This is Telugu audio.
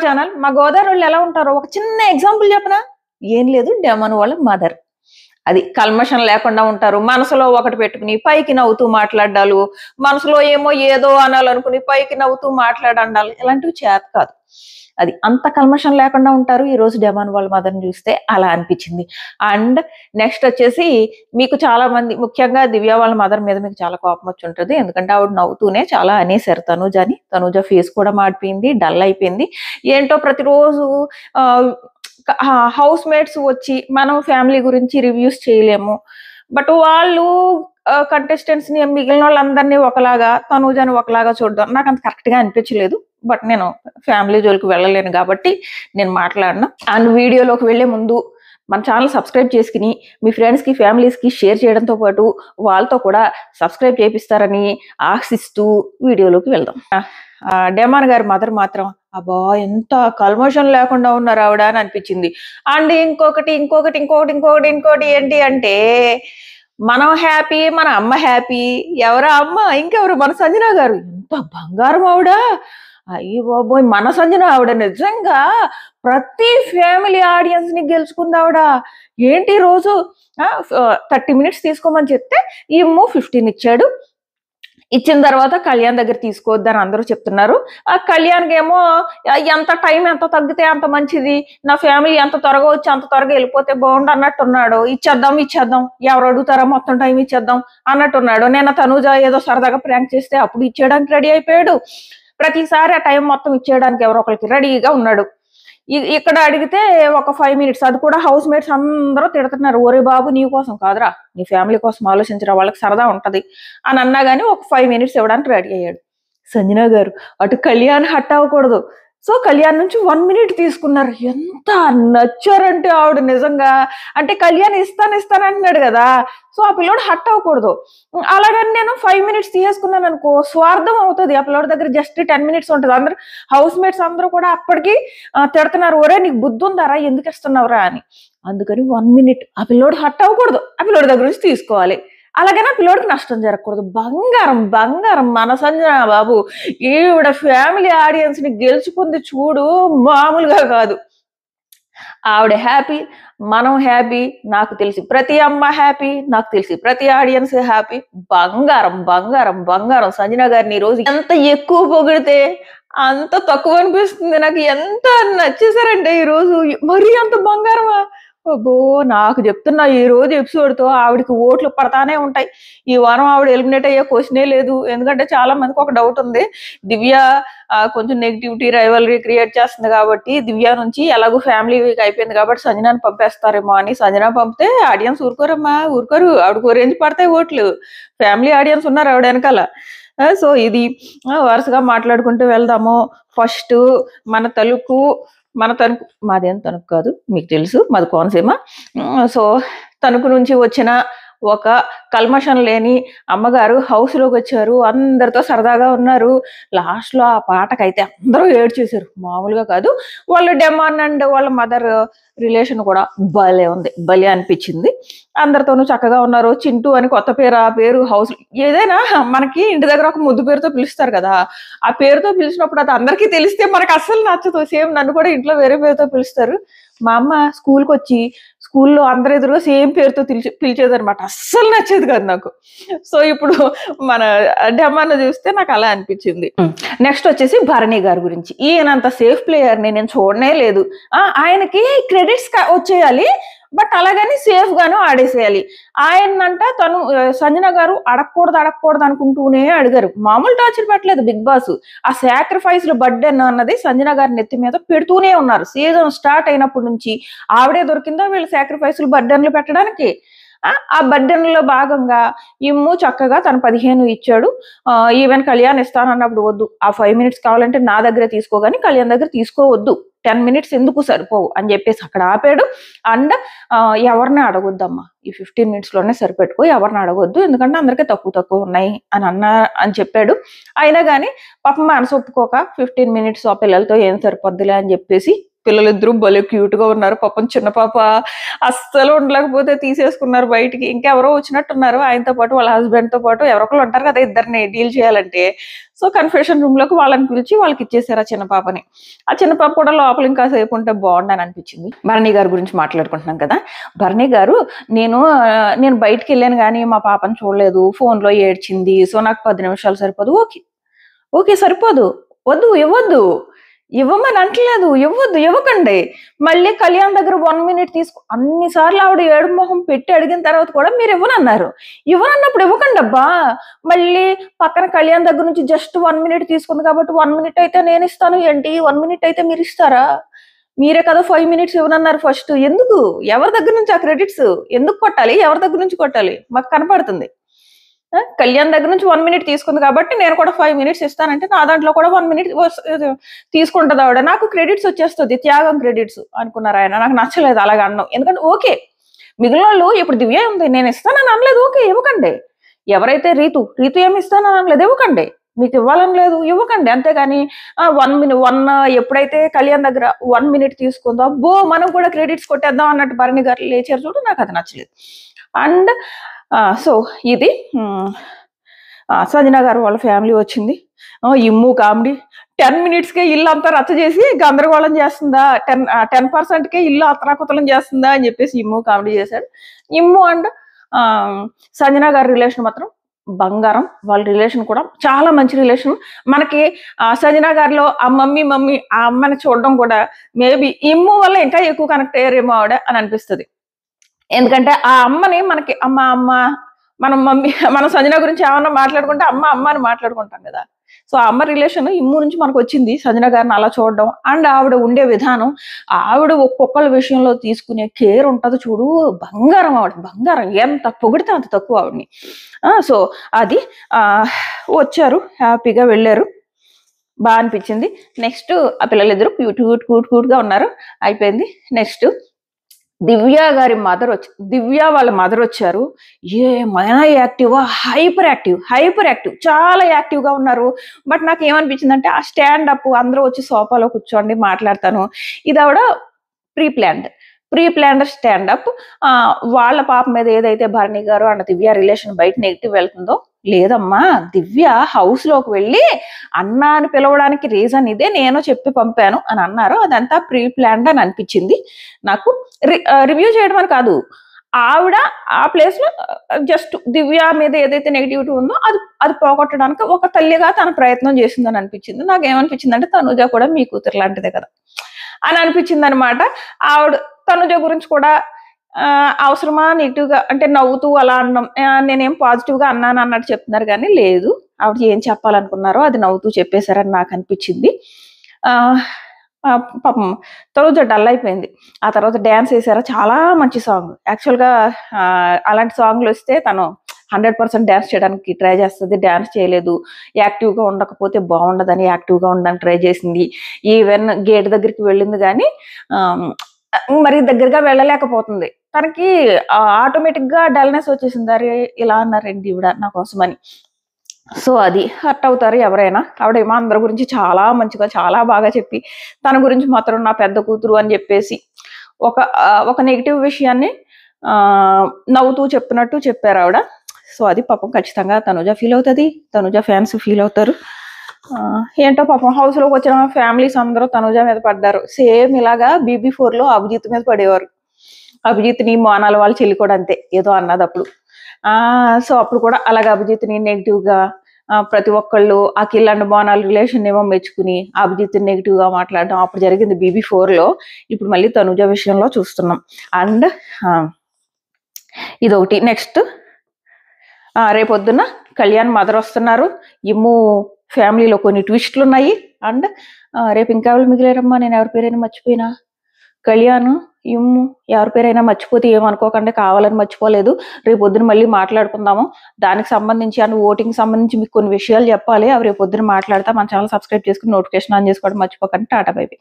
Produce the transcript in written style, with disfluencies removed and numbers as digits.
ఛానల్. మా గోదావరోళ్ళు ఎలా ఉంటారో ఒక చిన్న ఎగ్జాంపుల్ చెప్పనా? ఏం లేదు, డెమన్ వాళ్ళ మదర్. అది కల్మషం లేకుండా ఉంటారు. మనసులో ఒకటి పెట్టుకుని పైకి నవ్వుతూ మాట్లాడాలు, మనసులో ఏమో ఏదో అనాలనుకుని పైకి నవ్వుతూ మాట్లాడాలి, ఇలాంటివి చేత కాదు. అది అంత కల్మషం లేకుండా ఉంటారు. ఈ రోజు డెమాన్ వాళ్ళ మదర్ని చూస్తే అలా అనిపించింది. అండ్ నెక్స్ట్ వచ్చేసి మీకు చాలా మంది, ముఖ్యంగా దివ్య వాళ్ళ మదర్ మీద మీకు చాలా కోపం వచ్చి ఉంటుంది. ఎందుకంటే ఆవిడ నవ్వుతూనే చాలా అనేసారు తనూజని. తనూజ ఫేస్ కూడా మాడిపోయింది, డల్ అయిపోయింది. ఏంటో ప్రతిరోజు హౌస్ మేట్స్ వచ్చి మనం ఫ్యామిలీ గురించి రివ్యూస్ చేయలేము, బట్ వాళ్ళు కంటెస్టెంట్స్ ని మిగిలిన వాళ్ళందరినీ ఒకలాగా, తనూజని ఒకలాగా చూడడం నాకు అంత కరెక్ట్ గా అనిపించలేదు. బట్ నేను ఫ్యామిలీ జోలికి వెళ్ళలేను కాబట్టి నేను మాట్లాడను. అండ్ వీడియోలోకి వెళ్లే ముందు మన ఛానల్ సబ్స్క్రైబ్ చేసుకుని మీ ఫ్రెండ్స్ కి ఫ్యామిలీస్ కి షేర్ చేయడంతో పాటు వాళ్ళతో కూడా సబ్స్క్రైబ్ చేపిస్తారని ఆశిస్తూ వీడియోలోకి వెళ్దాం. డెమాన్ గారి మదర్ మాత్రం అబ్బా ఎంత కల్మోషన్ లేకుండా ఉన్నారు ఆవిడ అని అనిపించింది. అండ్ ఇంకొకటి ఏంటి అంటే, మనం హ్యాపీ, మన అమ్మ హ్యాపీ. ఎవరా అమ్మ? ఇంకెవరు? మన సంజన గారు. ఎంత బంగారం ఆవిడ! అయ్యో బాబోయ్, మన సంజన ఆవిడ నిజంగా ప్రతి ఫ్యామిలీ ఆడియన్స్ ని గెలుచుకుంది ఆవిడ. ఏంటి రోజు 30 మినిట్స్ తీసుకోమని చెప్తే ఏమో 15 ఇచ్చాడు. ఇచ్చిన తర్వాత కళ్యాణ్ దగ్గర తీసుకోవద్దని అందరూ చెప్తున్నారు. ఆ కళ్యాణ్కి ఏమో ఎంత టైం ఎంత తగ్గితే అంత మంచిది, నా ఫ్యామిలీ ఎంత త్వరగా వచ్చి అంత త్వరగా వెళ్ళిపోతే బాగుండు అన్నట్టున్నాడు. ఇచ్చేద్దాం, ఎవరు అడుగుతారో మొత్తం టైం ఇచ్చేద్దాం అన్నట్టున్నాడు. నేను తనూజ ఏదో సరదాగా ప్రాంక్ చేస్తే అప్పుడు ఇచ్చేయడానికి రెడీ అయిపోయాడు. ప్రతిసారి ఆ టైం మొత్తం ఇచ్చేయడానికి ఎవరో ఒకరికి రెడీగా ఉన్నాడు. ఇక్కడ అడిగితే ఒక 5 మినిట్స్, అది కూడా హౌస్ మేట్స్ అందరూ తిడుతున్నారు. ఓరే బాబు, నీ కోసం కాదురా, నీ ఫ్యామిలీ కోసం ఆలోచించరా, వాళ్ళకి సరదా ఉంటది అని అన్నా గానీ ఒక 5 మినిట్స్ ఇవ్వడానికి రెడీ అయ్యాడు సంజన గారు. అటు కళ్యాణ్ హట్ అవ్వకూడదు, సో కళ్యాణ్ నుంచి 1 మినిట్ తీసుకున్నారు. ఎంత నచ్చారంటే ఆవిడ నిజంగా. అంటే కళ్యాణ్ ఇస్తాను అంటున్నాడు కదా, సో ఆ పిల్లోడు హట్ అవ్వకూడదు. అలాగని నేను 5 మినిట్స్ తీసుకున్నాను అనుకో, స్వార్థం అవుతుంది. ఆ పిల్లోడి దగ్గర జస్ట్ 10 మినిట్స్ ఉంటుంది. అందరు హౌస్ మేట్స్ అందరూ కూడా అప్పటికి తిడుతున్నారు, ఒరే నీకు బుద్ధి ఉందారా, ఎందుకు ఇస్తున్నావురా అని. అందుకని 1 మినిట్ ఆ పిల్లోడు హట్ అవ్వకూడదు, ఆ పిల్లోడి దగ్గర నుంచి తీసుకోవాలి. అలాగైనా పిల్లోడికి నష్టం జరగకూడదు. బంగారం మన సంజన బాబు. ఈవిడ ఫ్యామిలీ ఆడియన్స్ ని గెలుచుకుంది చూడు, మామూలుగా కాదు. ఆవిడ హ్యాపీ, మనం హ్యాపీ, నాకు తెలిసి ప్రతి అమ్మ హ్యాపీ, నాకు తెలిసి ప్రతి ఆడియన్స్ హ్యాపీ. బంగారం సంజన గారిని ఈ రోజు ఎంత ఎక్కువ పొగిడితే అంత తక్కువ అనిపిస్తుంది. నాకు ఎంత నచ్చేసారంటే ఈ రోజు మరీ అంత బంగారమా. అబ్బో, నాకు చెప్తున్నా, ఈ రోజు ఎపిసోడ్ తో ఆవిడకి ఓట్లు పడతానే ఉంటాయి. ఈ వారం ఆవిడ ఎలిమినేట్ అయ్యే క్వశ్చనే లేదు. ఎందుకంటే చాలా మందికి ఒక డౌట్ ఉంది, దివ్య కొంచెం నెగిటివిటీ రైవలరీ క్రియేట్ చేస్తుంది కాబట్టి దివ్య నుంచి ఎలాగో ఫ్యామిలీ వీక్ అయిపోయింది కాబట్టి సంజనాని పంపేస్తారేమో అని. సంజన పంపితే ఆడియన్స్ ఊరుకోరు. ఆవిడకు రేంజ్ పడతాయి ఓట్లు. ఫ్యామిలీ ఆడియన్స్ ఉన్నారు ఆవిడ వెనకాల. సో ఇది వరుసగా మాట్లాడుకుంటూ వెళ్దాము. ఫస్ట్ మన తణుకు, మాదేం తణుకు కాదు, మీకు తెలుసు, మాది కోనసీమ. సో తణుకు నుంచి వచ్చిన ఒక కల్మషం లేని అమ్మగారు హౌస్ లోకి వచ్చారు. అందరితో సరదాగా ఉన్నారు. లాస్ట్ లో ఆ పాటకైతే అందరూ ఏడ్చేశారు, మామూలుగా కాదు. వాళ్ళ డెమాన్ అండ్ వాళ్ళ మదర్ రిలేషన్ కూడా భలే అనిపించింది. అందరితోనూ చక్కగా ఉన్నారు. చింటూ అని కొత్త పేరు, ఆ పేరు హౌస్ ఏదైనా మనకి ఇంటి దగ్గర ఒక ముద్దు పేరుతో పిలుస్తారు కదా, ఆ పేరుతో పిలిచినప్పుడు అది అందరికీ తెలిస్తే మనకు అస్సలు నచ్చదు. సేమ్ నన్ను కూడా ఇంట్లో వేరే పేరుతో పిలుస్తారు. మా అమ్మ స్కూల్కి వచ్చి స్కూల్లో అందరి ఎదురుగా సేమ్ పేరుతో పిలిచేది అనమాట. అస్సలు నచ్చేది కాదు నాకు. సో ఇప్పుడు మన డెమాన్ చూస్తే నాకు అలా అనిపించింది. నెక్స్ట్ వచ్చేసి భరణి గారి గురించి. ఈయనంత సేఫ్ ప్లేయర్ని నేను చూడనే లేదు. ఆయనకి క్రెడిట్స్ వచ్చేయాలి, బట్ అలాగని సేఫ్ గాను ఆడేసేయాలి. ఆయనంట తను సంజన గారు అడగకూడదు అనుకుంటూనే అడిగారు. మామూలు టార్చర్ పెట్టలేదు బిగ్ బాస్. ఆ సాక్రిఫైస్లు బర్డెన్ అన్నది సంజన గారి నెత్తి మీద పెడుతూనే ఉన్నారు. సీజన్ స్టార్ట్ అయినప్పటి నుంచి ఆవిడే దొరికిందా వీళ్ళు సాక్రిఫైస్లు బర్డెన్లు పెట్టడానికి. ఆ బర్డెన్ లో భాగంగా ఇమ్ము చక్కగా తను 15 ఇచ్చాడు. ఈవెన్ కళ్యాణ్ ఇస్తానన్నప్పుడు వద్దు, ఆ 5 మినిట్స్ కావాలంటే నా దగ్గర తీసుకోగాని కళ్యాణ్ దగ్గర తీసుకోవద్దు, 10 మినిట్స్ ఎందుకు సరిపోవు అని చెప్పేసి అక్కడ ఆపాడు. అండ్ ఎవరిని అడగొద్దమ్మా, ఈ 15 మినిట్స్ లోనే సరిపెట్టుకో, ఎవరిని అడగొద్దు, ఎందుకంటే అందరికీ తక్కువ ఉన్నాయి అని చెప్పాడు. అయినా కానీ పాపం మనసు ఒప్పుకోక 15 మినిట్స్ ఆ పిల్లలతో ఏం సరిపోద్దులే అని చెప్పేసి పిల్లలిద్దరూ భలే క్యూట్ గా ఉన్నారు. పాపం చిన్న పాప అస్సలు ఉండలేకపోతే తీసేసుకున్నారు బయటికి. ఇంకెవరో వచ్చినట్టున్నారు ఆయనతో పాటు, వాళ్ళ హస్బెండ్ తో పాటు ఎవరో ఒకళ్ళు ఉంటారు కదా ఇద్దరిని డీల్ చేయాలంటే. సో కన్ఫెషన్ రూమ్ లోకి వాళ్ళని పిలిచి వాళ్ళకి ఇచ్చేసారు ఆ చిన్న పాపని. ఆ చిన్న పాప కూడా లోపల ఇంకా సేపు ఉంటే బాగుండని అనిపించింది. భరణి గారి గురించి మాట్లాడుకుంటున్నాం కదా. భరణి గారు, నేను బయటికి వెళ్ళాను కానీ మా పాపని చూడలేదు, ఫోన్ లో ఏడ్చింది, సో నాకు 10 నిమిషాలు సరిపోదు. ఓకే ఓకే సరిపోదు, వద్దు ఇవ్వద్దు, ఇవ్వమని అంటలేదు, ఇవ్వకండి. మళ్ళీ కళ్యాణ్ దగ్గర 1 మినిట్ తీసుకో, అన్నిసార్లు ఆవిడ ఏడు మొహం పెట్టి అడిగిన తర్వాత కూడా మీరు ఇవ్వనన్నారు. ఇవ్వనన్నప్పుడు ఇవ్వకండి అబ్బా. మళ్ళీ పక్కన కళ్యాణ్ దగ్గర నుంచి జస్ట్ 1 మినిట్ తీసుకుంది కాబట్టి 1 మినిట్ అయితే నేను ఇస్తాను ఏంటి, 1 మినిట్ అయితే మీరు ఇస్తారా? మీరే కదా 5 మినిట్స్ ఇవ్వనన్నారు ఫస్ట్. ఎందుకు? ఎవరి దగ్గర నుంచి ఆ క్రెడిట్స్ ఎందుకు కొట్టాలి? ఎవరి దగ్గర నుంచి కొట్టాలి? మాకు కనపడుతుంది. కళ్యాణ్ దగ్గర నుంచి 1 మినిట్ తీసుకుంది కాబట్టి నేను కూడా 5 మినిట్స్ ఇస్తానంటే నా దాంట్లో కూడా 1 మినిట్ తీసుకుంటది ఆవిడ. నాకు క్రెడిట్స్ వచ్చేస్తుంది, త్యాగం క్రెడిట్స్ అనుకున్నారు ఆయన. నాకు నచ్చలేదు అలాగ అనడం. ఎందుకంటే ఓకే, మిగిలిన వాళ్ళు ఇప్పుడు దివ్య ఉంది, నేను ఇస్తానని అనలేదు, ఓకే ఇవ్వకండి. ఎవరైతే రీతు ఏమి ఇస్తానని అనలేదు, ఇవ్వకండి. మీకు ఇవ్వాలని లేదు, ఇవ్వకండి. అంతేగాని 1 ఎప్పుడైతే కళ్యాణ్ దగ్గర 1 మినిట్ తీసుకుందో అబ్బో మనం కూడా క్రెడిట్స్ కొట్టేద్దాం అన్నట్టు భరణి గారు లేచారు చూడు, నాకు అది నచ్చలేదు. అండ్ సో ఇది సంజన గారు వాళ్ళ ఫ్యామిలీ వచ్చింది. ఇమ్ము కామెడీ 10 మినిట్స్కే ఇల్లు అంతా రచ్చ చేసి గందరగోళం చేస్తుందా, 10%కే ఇల్లు అతలాకుతలం చేస్తుందా అని చెప్పేసి ఇమ్ము కామెడీ చేశాడు. ఇమ్ము అండ్ సంజన గారి రిలేషన్ మాత్రం బంగారం. వాళ్ళ రిలేషన్ కూడా చాలా మంచి రిలేషన్. మనకి సంజన గారిలో ఆ మమ్మీ ఆ అమ్మని చూడడం కూడా మేబీ ఇమ్ము వల్ల ఇంకా ఎక్కువ కనెక్ట్ అయ్యారేమో ఆవిడ అని అనిపిస్తుంది. ఎందుకంటే ఆ అమ్మని మనకి అమ్మ మనం సంజన గురించి ఏమన్నా మాట్లాడుకుంటే అమ్మ అని మాట్లాడుకుంటాం కదా. సో ఆ అమ్మ రిలేషన్ ఇమ్ము నుంచి మనకు వచ్చింది. సంజన గారిని అలా చూడడం అండ్ ఆవిడ ఉండే విధానం, ఆవిడ ఒక్కొక్కళ్ళ విషయంలో తీసుకునే కేర్ ఉంటది చూడు, బంగారం. ఆవిడ బంగారం, ఎంత పొగిడితే అంత తక్కువ ఆవిడని. సో అది వచ్చారు, హ్యాపీగా వెళ్ళారు, బాగా అనిపించింది. నెక్స్ట్ ఆ పిల్లలిద్దరు క్యూట్ గా ఉన్నారు, అయిపోయింది. నెక్స్ట్ దివ్య గారి దివ్య వాళ్ళ మదర్ వచ్చారు. ఏమైనా యాక్టివ్, హైపర్ యాక్టివ్, చాలా యాక్టివ్ గా ఉన్నారు. బట్ నాకు ఏమనిపించిందంటే ఆ స్టాండ్ అప్, అందరూ వచ్చి సోఫాలో కూర్చోండి మాట్లాడతాను, ఇది ఆవిడ ప్రీ ప్లాన్డ్ స్టాండప్. వాళ్ళ పాప మీద ఏదైతే Bharani garu and Divya relation బయట నెగిటివ్ వెళ్తుందో, లేదమ్మా దివ్య హౌస్ లోకి వెళ్ళి అన్న అని పిలవడానికి రీజన్ ఇదే, నేను చెప్పి పంపాను అని అన్నారు. అదంతా ప్రీ ప్లాన్డ్ అని అనిపించింది నాకు. రివ్యూ చేయడం అని కాదు, ఆవిడ ఆ ప్లేస్ లో జస్ట్ దివ్య మీద ఏదైతే నెగిటివిటీ ఉందో అది పోగొట్టడానికి ఒక తల్లిగా తన ప్రయత్నం చేసిందని అనిపించింది. నాకు ఏమనిపించింది అంటే తనుజ కూడా మీ కూతురు లాంటిదే కదా అని అనిపించింది అనమాట. ఆవిడ తనుజ గురించి కూడా అవసరమా నెగిటివ్ గా అంటే నవ్వుతూ అలా అన్నాం, నేనేం పాజిటివ్ గా అన్నాను అన్నట్టు చెప్తున్నారు కానీ లేదు, ఆవిడ ఏం చెప్పాలనుకున్నారో అది నవ్వుతూ చెప్పేశారని నాకు అనిపించింది. పాపం తనుజ డల్ అయిపోయింది. ఆ తర్వాత డ్యాన్స్ వేసారా, చాలా మంచి సాంగ్. యాక్చువల్గా అలాంటి సాంగ్లు వస్తే తను 100% డ్యాన్స్ చేయడానికి ట్రై చేస్తుంది. డ్యాన్స్ చేయలేదు, యాక్టివ్గా ఉండకపోతే బాగుండదని యాక్టివ్గా ఉండడానికి ట్రై చేసింది. ఈవెన్ గేట్ దగ్గరికి వెళ్ళింది కానీ మరి దగ్గరగా వెళ్ళలేకపోతుంది. తనకి ఆటోమేటిక్ గా డల్నెస్ వచ్చేసింది. అరే ఇలా అన్నారండి ఈవిడ నా కోసమని. సో అది హర్ట్ అవుతారు ఎవరైనా. ఆవిడేమో అందరి గురించి చాలా మంచిగా చాలా బాగా చెప్పి తన గురించి మాత్రం నా పెద్ద కూతురు అని చెప్పేసి ఒక నెగిటివ్ విషయాన్ని నవ్వుతూ చెప్పినట్టు చెప్పారు ఆవిడ. సో అది పాపం ఖచ్చితంగా తనుజ ఫీల్ అవుతుంది, తనుజ ఫ్యాన్స్ ఫీల్ అవుతారు. ఏంటో పాపం హౌస్ లోకి వచ్చిన ఫ్యామిలీస్ అందరూ తనుజ మీద పడ్డారు. సేమ్ ఇలాగా BB4 లో అభిజిత్ మీద పడేవారు. అభిజిత్ని మోనాల వాళ్ళ చెల్లి కూడా అంతే ఏదో అన్నది అప్పుడు. సో అప్పుడు కూడా అలాగే అభిజిత్ని నెగిటివ్ గా ప్రతి ఒక్కళ్ళు అఖిల్ అండ్ మోనాల్ రిలేషన్ ఏమో మెచ్చుకుని అభిజిత్ నెగిటివ్ గా మాట్లాడడం అప్పుడు జరిగింది BB4 లో. ఇప్పుడు మళ్ళీ తనుజ విషయంలో చూస్తున్నాం. అండ్ ఇదొకటి. నెక్స్ట్ రేపొద్దున కళ్యాణ్ మదర్ వస్తున్నారు. ఇమ్ము ఫ్యామిలీలో కొన్ని ట్విస్ట్లు ఉన్నాయి. అండ్ రేపు ఇంకా ఎవరు మిగిలేరమ్మా, నేను ఎవరి పేరైనా మర్చిపోయినా, కళ్యాణ్ ఇమ్ము ఎవరి పేరైనా మర్చిపోతే ఏమనుకోకండి, కావాలని మర్చిపోలేదు. రేపు పొద్దున మళ్ళీ మాట్లాడుకుందాము. దానికి సంబంధించి అండ్ ఓటింగ్ సంబంధించి మీకు కొన్ని విషయాలు చెప్పాలి, అవి రేపు పొద్దున మాట్లాడతా. మన ఛానల్ సబ్స్క్రైబ్ చేసుకుని నోటిఫికేషన్ ఆన్ చేసుకోవడం మర్చిపోకండి. Tata bye by.